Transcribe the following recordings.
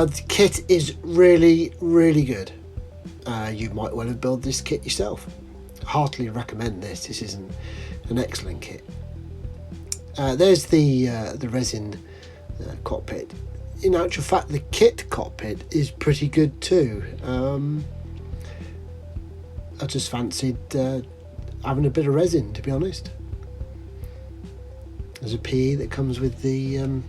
The kit is really, really good. You might well have built this kit yourself. Heartily recommend this. This is an excellent kit. There's the resin cockpit. In actual fact, the kit cockpit is pretty good too. I just fancied having a bit of resin, to be honest. There's a PE that comes with the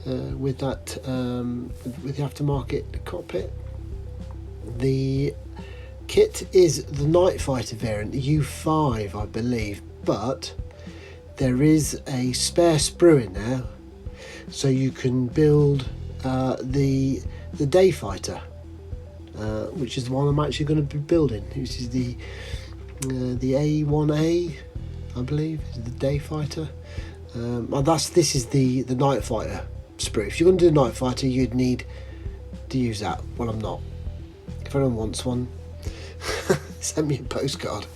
with the aftermarket cockpit. The kit is the Night Fighter variant, the U5, I believe, but there is a spare sprue in there, so you can build the Day Fighter, which is the one I'm actually going to be building, which is the A1-a, I believe, is the Day Fighter. This is the Night Fighter sprue. If you're going to do Night Fighter, you'd need to use that. Well, I'm not. If anyone wants one, send me a postcard.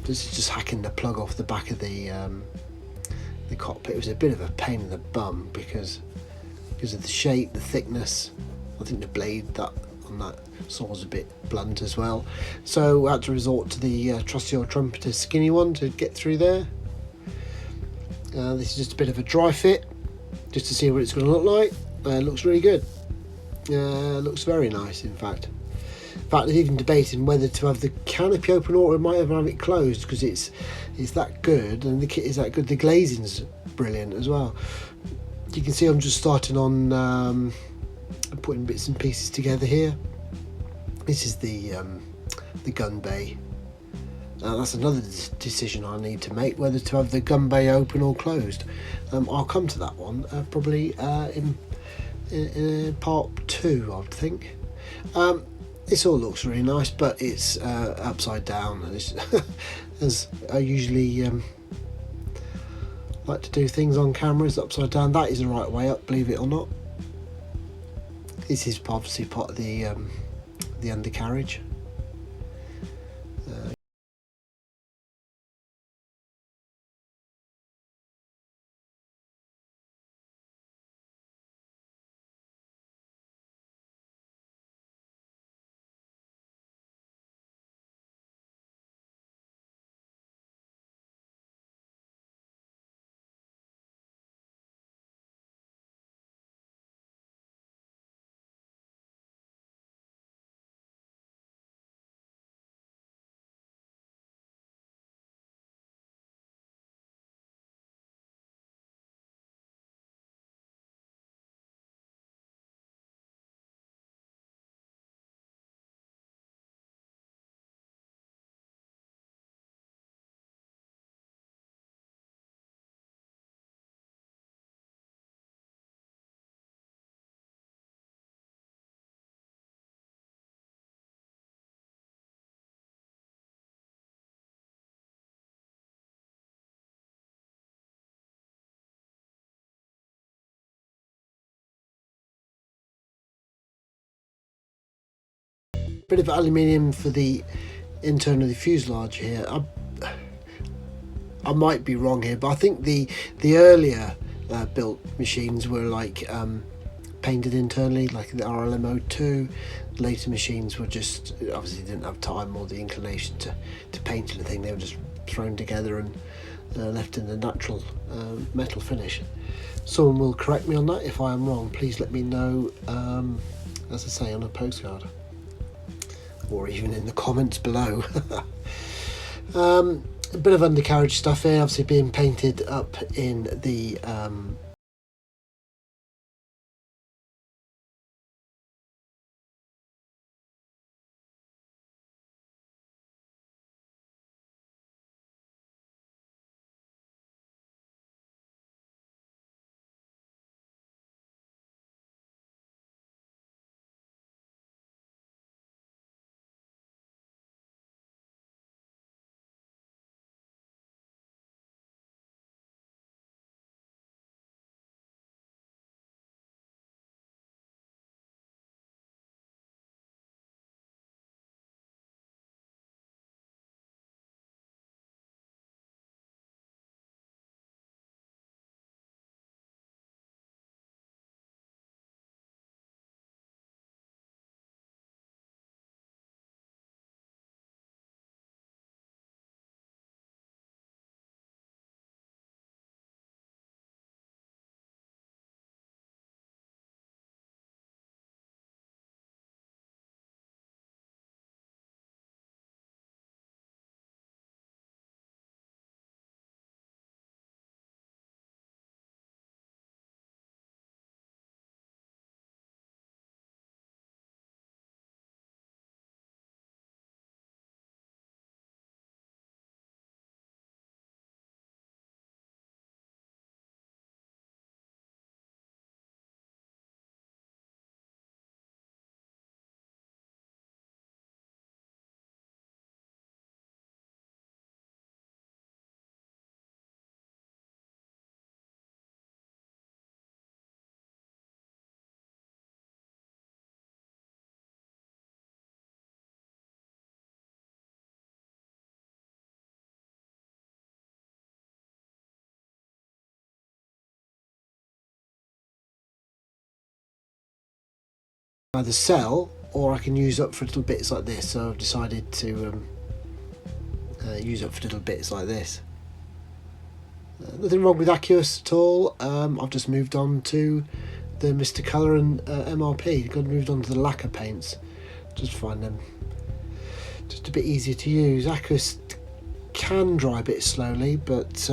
This is just hacking the plug off the back of the cockpit. It was a bit of a pain in the bum because of the shape, the thickness. I think the blade on that saw was a bit blunt as well, so I had to resort to the trusty old trumpeter skinny one to get through there. This is just a bit of a dry fit, just to see what it's going to look like. It looks really good. Looks very nice, in fact. In fact, they're even debating whether to have the canopy open or it might have it closed, because it's that good and the kit is that good. The glazing's brilliant as well. You can see I'm just starting on putting bits and pieces together here. This is the gun bay. That's another decision I need to make, whether to have the gun bay open or closed. I'll come to that one probably in part 2, I would think. This all looks really nice, but it's upside down. As I usually like to do things on cameras, upside down. That is the right way up, believe it or not. This is obviously part of the undercarriage. Bit of aluminium for the internal of the fuselage here. I might be wrong here, but I think the earlier built machines were like painted internally, like the RLMO2. Later machines were just, obviously didn't have time or the inclination to paint anything. They were just thrown together and left in the natural metal finish. Someone will correct me on that if I am wrong. Please let me know, as I say, on a postcard, or even in the comments below. A bit of undercarriage stuff here, obviously being painted up in the either sell or I can use up for little bits like this. So I've decided to use up for little bits like this. Nothing wrong with Aqueous at all. I've just moved on to the Mr. Colour and MRP. Moved on to the lacquer paints. Just find them just a bit easier to use. Aqueous can dry a bit slowly, but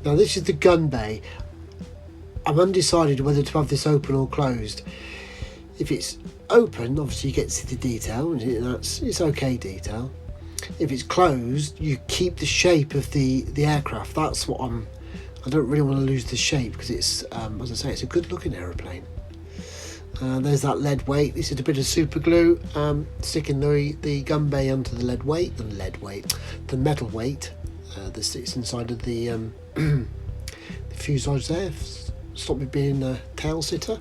Now this is the gun bay. I'm undecided whether to have this open or closed. If it's open, obviously you get to see the detail, and it's okay detail. If it's closed, you keep the shape of the aircraft. That's what I don't really want to lose the shape, because it's, as I say, it's a good looking aeroplane. There's that lead weight. This is a bit of super glue, sticking the gun bay onto the the metal weight that sits inside of the fuselage there. Stop me being a tail sitter.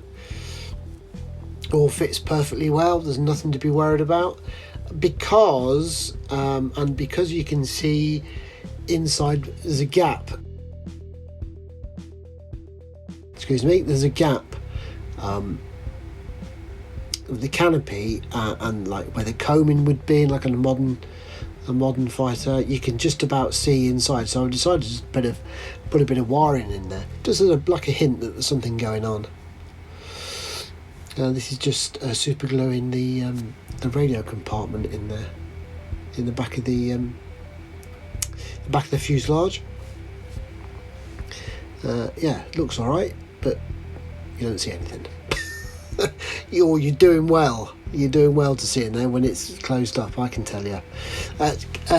All fits perfectly well. There's nothing to be worried about, because because you can see inside there's a gap. Excuse me. There's a gap. The canopy and like where the coaming would be, like on a modern fighter, you can just about see inside. So I decided to just put a bit of wiring in there, just as like a hint that there's something going on. This is just super glue in the radio compartment in there, in the back of the fuselage. Yeah, it looks all right, but you don't see anything. You're doing well. You're doing well to see it there when it's closed up, I can tell you.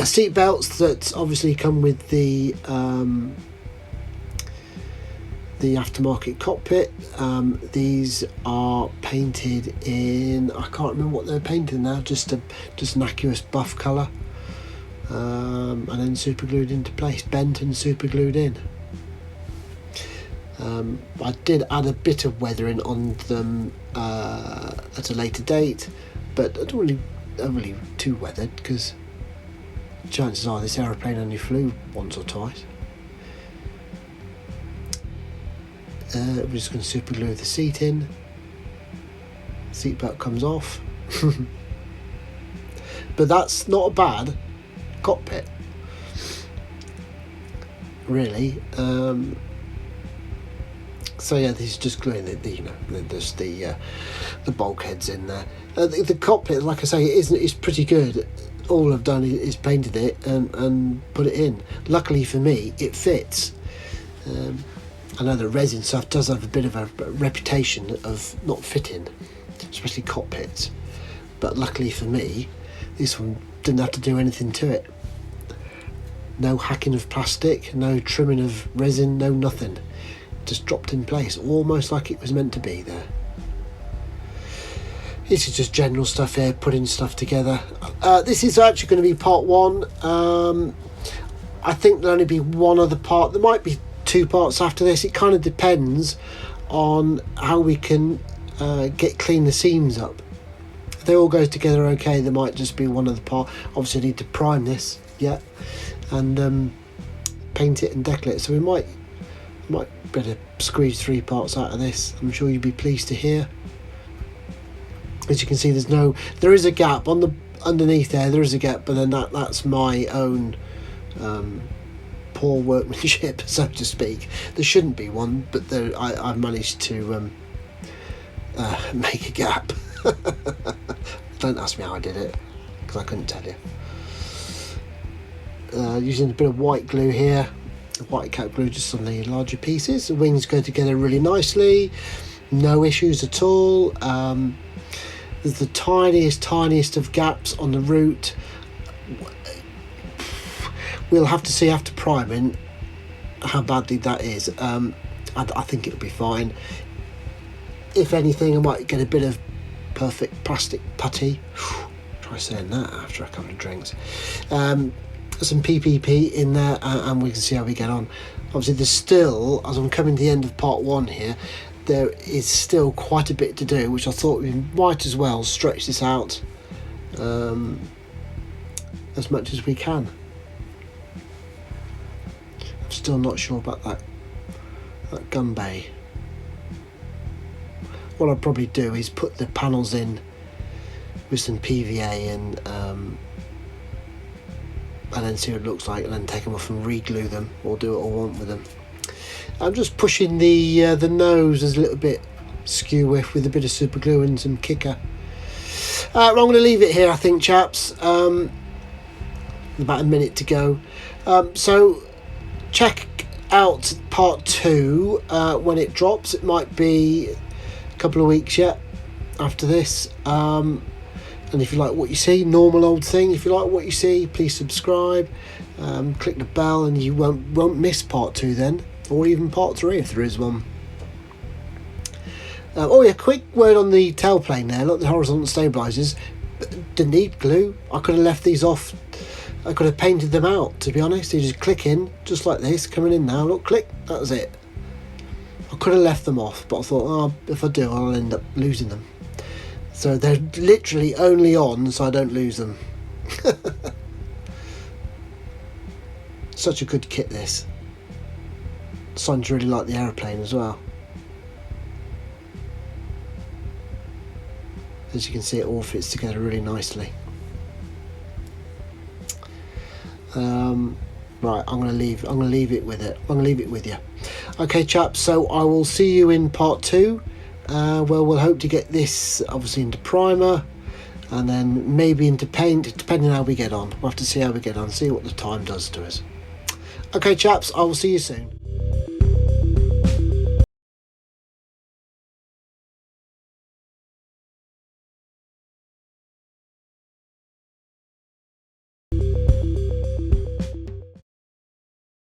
Seat belts that obviously come with the aftermarket cockpit. These are painted in, I can't remember what they're painted now, just an aqueous buff colour, and then super glued into place, bent and super glued in. I did add a bit of weathering on them at a later date, but I don't really too weathered, because chances are this aeroplane only flew once or twice. We're just going to super glue the seat in. Seatbelt comes off. But that's not a bad cockpit, really. So yeah, this is just gluing the bulkheads in there. The cockpit, like I say, is pretty good. All I've done is painted it and put it in. Luckily for me, it fits. I know the resin stuff does have a bit of a reputation of not fitting, especially cockpits. But luckily for me, this one didn't have to do anything to it. No hacking of plastic, no trimming of resin, no nothing. Just dropped in place, almost like it was meant to be there. This is just general stuff here, putting stuff together. This is actually going to be part one. I think there'll only be one other part. There might be two parts after this. It kind of depends on how we can clean the seams up. If they all go together okay, there might just be one other part. Obviously I need to prime this and paint it and decal it, so we might better squeeze 3 parts out of this. I'm sure you'd be pleased to hear. As you can see, there is a gap on the underneath there is a gap, but then that's my own poor workmanship, so to speak. There shouldn't be one, but I've managed to make a gap. Don't ask me how I did it, because I couldn't tell you. Using a bit of white glue here, white cap glue just on the larger pieces. The wings go together really nicely, no issues at all. There's the tiniest of gaps on the root. We'll have to see after priming how badly that is. I think it'll be fine. If anything, I might get a bit of perfect plastic putty. Try saying that after a couple of drinks. Some PPP in there, and we can see how we get on. Obviously there's still, as I'm coming to the end of part 1 here, there is still quite a bit to do, which I thought we might as well stretch this out as much as we can. I'm still not sure about that gun bay. What I'll probably do is put the panels in with some PVA and then see what it looks like, and then take them off and re-glue them, or do what I want with them. I'm just pushing the nose as a little bit skew with a bit of super glue and some kicker. I'm going to leave it here, I think, chaps. About a minute to go. So check out part 2 when it drops. It might be a couple of weeks yet after this. And if you like what you see, normal old thing, if you like what you see, please subscribe, click the bell, and you won't miss part 2 then, or even part 3 if there is one. Oh yeah, quick word on the tailplane there. Look, the horizontal stabilizers didn't need glue. I could have left these off. I could have painted them out, to be honest. You just click in, just like this, coming in now. Look, click, that was it. I could have left them off, but I thought, oh, if I do, I'll end up losing them. So they're literally only on so I don't lose them. Such a good kit, this. Son's really like the aeroplane as well. As you can see, it all fits together really nicely. Right, I'm gonna leave it with it. I'm gonna leave it with you. Okay, chaps. So I will see you in part 2, where we'll hope to get this obviously into primer, and then maybe into paint, depending on how we get on. We'll have to see how we get on, see what the time does to us. Okay, chaps. I will see you soon.